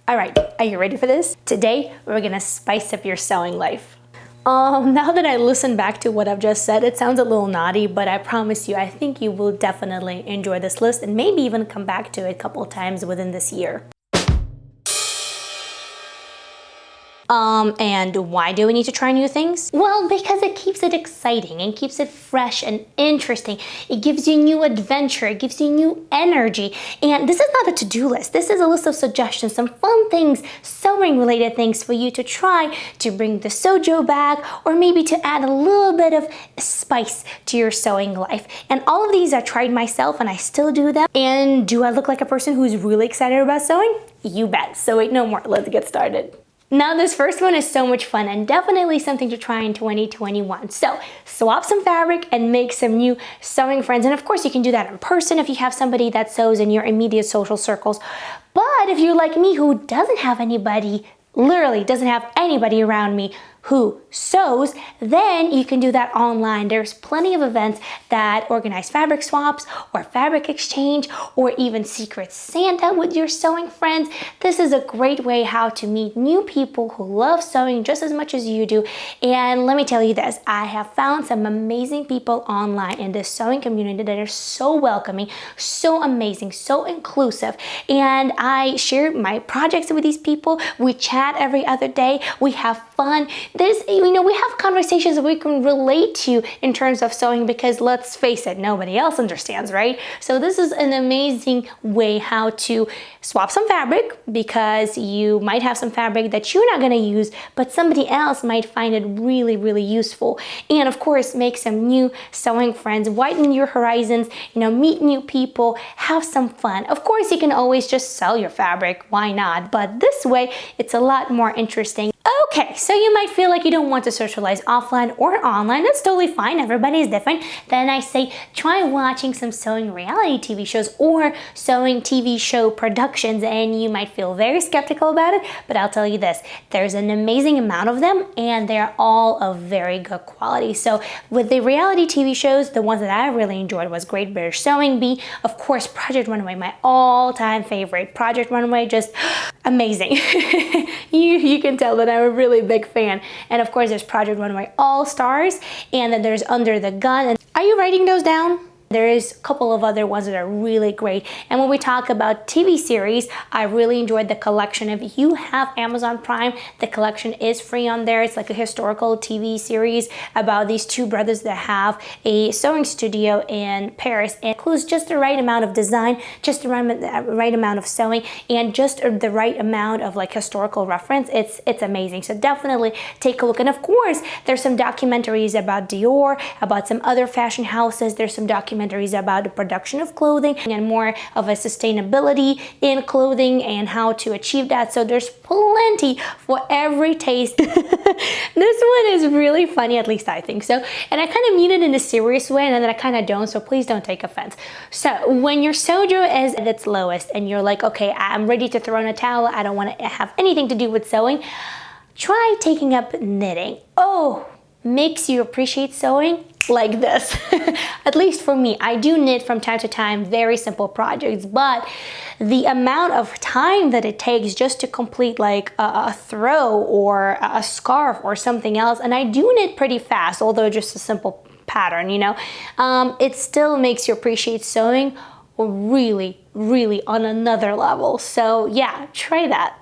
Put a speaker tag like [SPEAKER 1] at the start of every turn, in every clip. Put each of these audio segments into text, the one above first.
[SPEAKER 1] All right, are you ready for this? Today, we're gonna spice up your sewing life. Now that I listen back to what I've just said, it sounds a little naughty, but I promise you, I think you will definitely enjoy this list and maybe even come back to it a couple times within this year. And why do we need to try new things? Well, because it keeps it exciting and keeps it fresh and interesting. It gives you new adventure, it gives you new energy. And this is not a to-do list. This is a list of suggestions, some fun things, sewing related things for you to try to bring the sojo back, or maybe to add a little bit of spice to your sewing life. And all of these I tried myself and I still do them. And do I look like a person who's really excited about sewing? You bet. So wait no more, let's get started. Now this first one is so much fun and definitely something to try in 2021. So swap some fabric and make some new sewing friends. And of course you can do that in person if you have somebody that sews in your immediate social circles. But if you're like me who doesn't have anybody, literally doesn't have anybody around me who sews, then you can do that online. There's plenty of events that organize fabric swaps or fabric exchange or even Secret Santa with your sewing friends. This is a great way how to meet new people who love sewing just as much as you do. And let me tell you this, I have found some amazing people online in this sewing community that are so welcoming, so amazing, so inclusive. And I share my projects with these people. We chat every other day. We have fun. We have conversations that we can relate to in terms of sewing because let's face it, nobody else understands, right? So this is an amazing way how to swap some fabric because you might have some fabric that you're not gonna use, but somebody else might find it really, really useful. And of course, make some new sewing friends, widen your horizons, meet new people, have some fun. Of course, you can always just sell your fabric, why not? But this way, it's a lot more interesting. Okay, so you might feel like you don't want to socialize offline or online. That's totally fine. Everybody is different. Then I say try watching some sewing reality TV shows or sewing TV show productions, and you might feel very skeptical about it, but I'll tell you this, there's an amazing amount of them and they're all of very good quality. So with the reality TV shows, the ones that I really enjoyed was Great British Sewing Bee, of course Project Runway, my all-time favorite. Project Runway, just amazing. You can tell that I'm a really big fan. And of course there's Project Runway All Stars, and then there's Under the Gun. Are you writing those down? There is a couple of other ones that are really great. And when we talk about TV series, I really enjoyed the collection. If you have Amazon Prime, the collection is free on there. It's like a historical TV series about these two brothers that have a sewing studio in Paris. It includes just the right amount of design, just the right amount of sewing, and just the right amount of like historical reference. It's amazing. So definitely take a look. And of course, there's some documentaries about Dior, about some other fashion houses. There's some documentaries about the production of clothing and more of a sustainability in clothing and how to achieve that. So there's plenty for every taste. This one is really funny, at least I think so. And I kind of mean it in a serious way, and then I kind of don't, so please don't take offense. So when your sojo is at its lowest and you're like, okay, I'm ready to throw in a towel, I don't want to have anything to do with sewing, try taking up knitting. Oh, makes you appreciate sewing like this. At least for me, I do knit from time to time, very simple projects, but the amount of time that it takes just to complete like a throw or a scarf or something else, and I do knit pretty fast, although just a simple pattern, it still makes you appreciate sewing really, really on another level. So yeah, try that.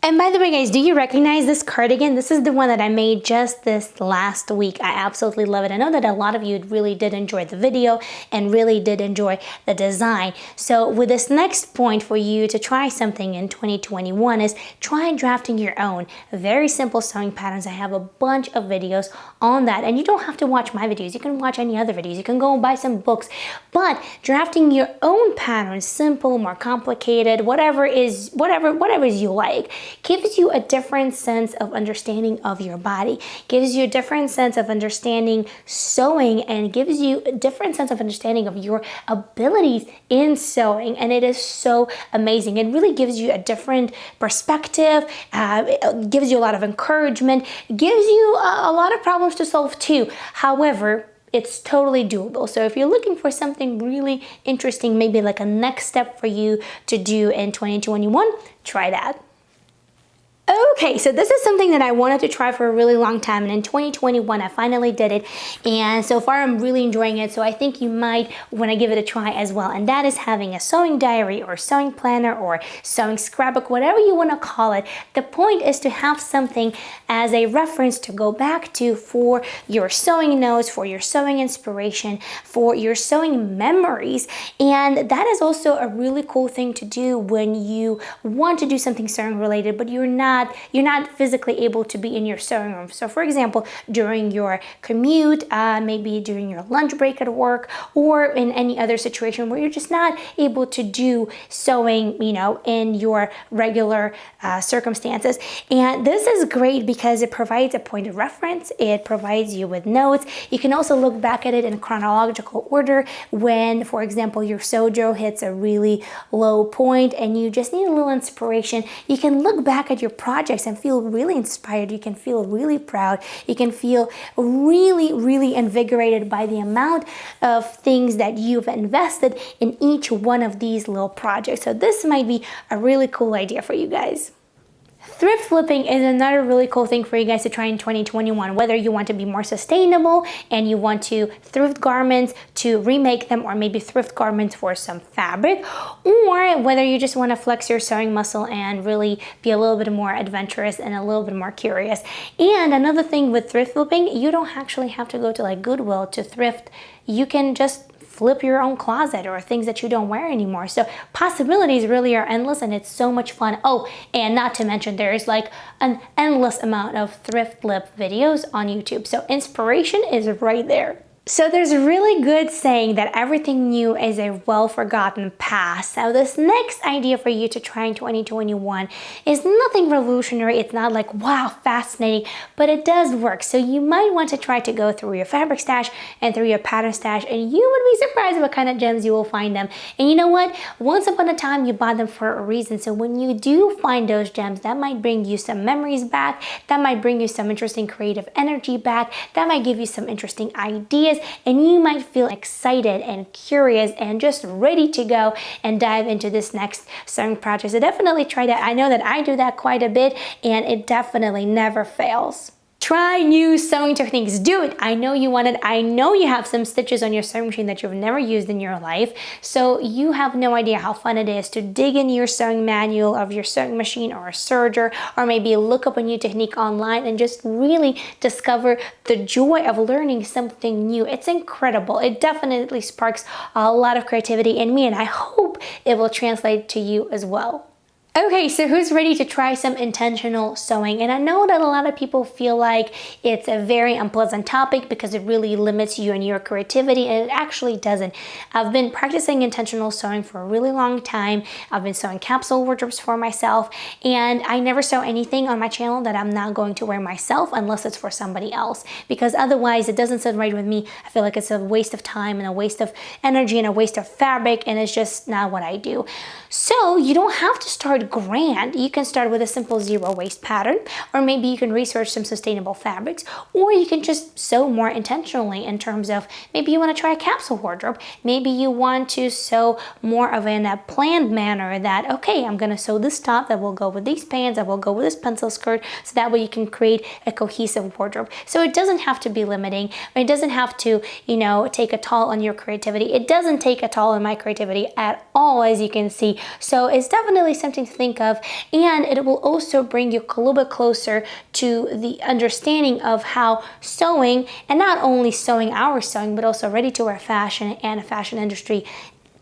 [SPEAKER 1] And by the way, guys, do you recognize this cardigan? This is the one that I made just this last week. I absolutely love it. I know that a lot of you really did enjoy the video and really did enjoy the design. So with this next point for you to try something in 2021 is try drafting your own very simple sewing patterns. I have a bunch of videos on that, and you don't have to watch my videos. You can watch any other videos. You can go and buy some books, but drafting your own patterns, simple, more complicated, whatever is you like, gives you a different sense of understanding of your body, gives you a different sense of understanding sewing, and gives you a different sense of understanding of your abilities in sewing. And it is so amazing. It really gives you a different perspective, it gives you a lot of encouragement, gives you a lot of problems to solve too. However, it's totally doable. So if you're looking for something really interesting, maybe like a next step for you to do in 2021, try that. Okay, so this is something that I wanted to try for a really long time, and in 2021 I finally did it, and so far I'm really enjoying it, so I think you might want to give it a try as well, and that is having a sewing diary or sewing planner or sewing scrapbook, whatever you want to call it. The point is to have something as a reference to go back to for your sewing notes, for your sewing inspiration, for your sewing memories, and that is also a really cool thing to do when you want to do something sewing related, but you're not physically able to be in your sewing room. So for example, during your commute, maybe during your lunch break at work, or in any other situation where you're just not able to do sewing, in your regular circumstances. And this is great because it provides a point of reference. It provides you with notes. You can also look back at it in chronological order when, for example, your sojo hits a really low point and you just need a little inspiration. You can look back at your projects and feel really inspired. You can feel really proud. You can feel really, really invigorated by the amount of things that you've invested in each one of these little projects. So this might be a really cool idea for you guys. Thrift flipping is another really cool thing for you guys to try in 2021, whether you want to be more sustainable and you want to thrift garments to remake them, or maybe thrift garments for some fabric, or whether you just want to flex your sewing muscle and really be a little bit more adventurous and a little bit more curious. And another thing with thrift flipping, you don't actually have to go to like Goodwill to thrift. You can just flip your own closet or things that you don't wear anymore. So possibilities really are endless, and it's so much fun. Oh, and not to mention there's like an endless amount of thrift flip videos on YouTube. So inspiration is right there. So there's a really good saying that everything new is a well-forgotten past. So this next idea for you to try in 2021 is nothing revolutionary. It's not like, wow, fascinating, but it does work. So you might want to try to go through your fabric stash and through your pattern stash, and you would be surprised what kind of gems you will find them. And you know what? Once upon a time, you bought them for a reason. So when you do find those gems, that might bring you some memories back. That might bring you some interesting creative energy back. That might give you some interesting ideas. And you might feel excited and curious and just ready to go and dive into this next sewing project. So definitely try that. I know that I do that quite a bit, and it definitely never fails. Try new sewing techniques. Do it. I know you want it. I know you have some stitches on your sewing machine that you've never used in your life. So you have no idea how fun it is to dig in your sewing manual of your sewing machine or a serger, or maybe look up a new technique online and just really discover the joy of learning something new. It's incredible. It definitely sparks a lot of creativity in me, and I hope it will translate to you as well. Okay, so who's ready to try some intentional sewing? And I know that a lot of people feel like it's a very unpleasant topic because it really limits you and your creativity, and it actually doesn't. I've been practicing intentional sewing for a really long time. I've been sewing capsule wardrobes for myself, and I never sew anything on my channel that I'm not going to wear myself unless it's for somebody else, because otherwise it doesn't sit right with me. I feel like it's a waste of time and a waste of energy and a waste of fabric, and it's just not what I do. So you don't have to start grand. You can start with a simple zero waste pattern, or maybe you can research some sustainable fabrics, or you can just sew more intentionally in terms of maybe you want to try a capsule wardrobe. Maybe you want to sew more of in a planned manner that, okay, I'm going to sew this top that will go with these pants, that will go with this pencil skirt, so that way you can create a cohesive wardrobe. So it doesn't have to be limiting. It doesn't have to, take a toll on your creativity. It doesn't take a toll on my creativity at all, as you can see. So it's definitely something to think of, and it will also bring you a little bit closer to the understanding of how sewing, and not only sewing our sewing, but also ready-to-wear fashion and a fashion industry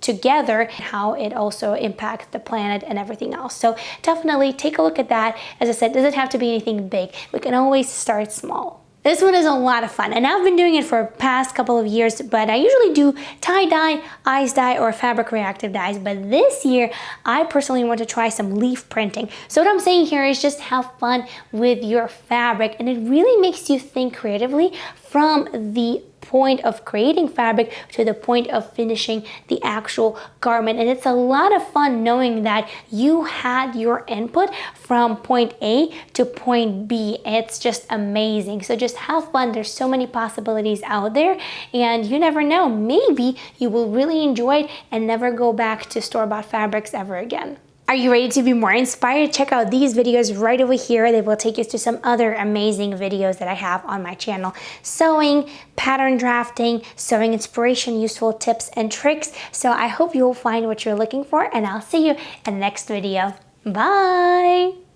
[SPEAKER 1] together, how it also impacts the planet and everything else. So definitely take a look at that. As I said, it doesn't have to be anything big. We can always start small. This one is a lot of fun, and I've been doing it for the past couple of years, but I usually do tie-dye, ice dye, or fabric reactive dyes. But this year, I personally want to try some leaf printing. So what I'm saying here is just have fun with your fabric, and it really makes you think creatively from the point of creating fabric to the point of finishing the actual garment. And it's a lot of fun knowing that you had your input from point A to point B. It's just amazing. So just have fun. There's so many possibilities out there, and you never know, maybe you will really enjoy it and never go back to store-bought fabrics ever again. Are you ready to be more inspired? Check out these videos right over here. They will take you to some other amazing videos that I have on my channel. Sewing, pattern drafting, sewing inspiration, useful tips and tricks. So I hope you will find what you're looking for, and I'll see you in the next video. Bye!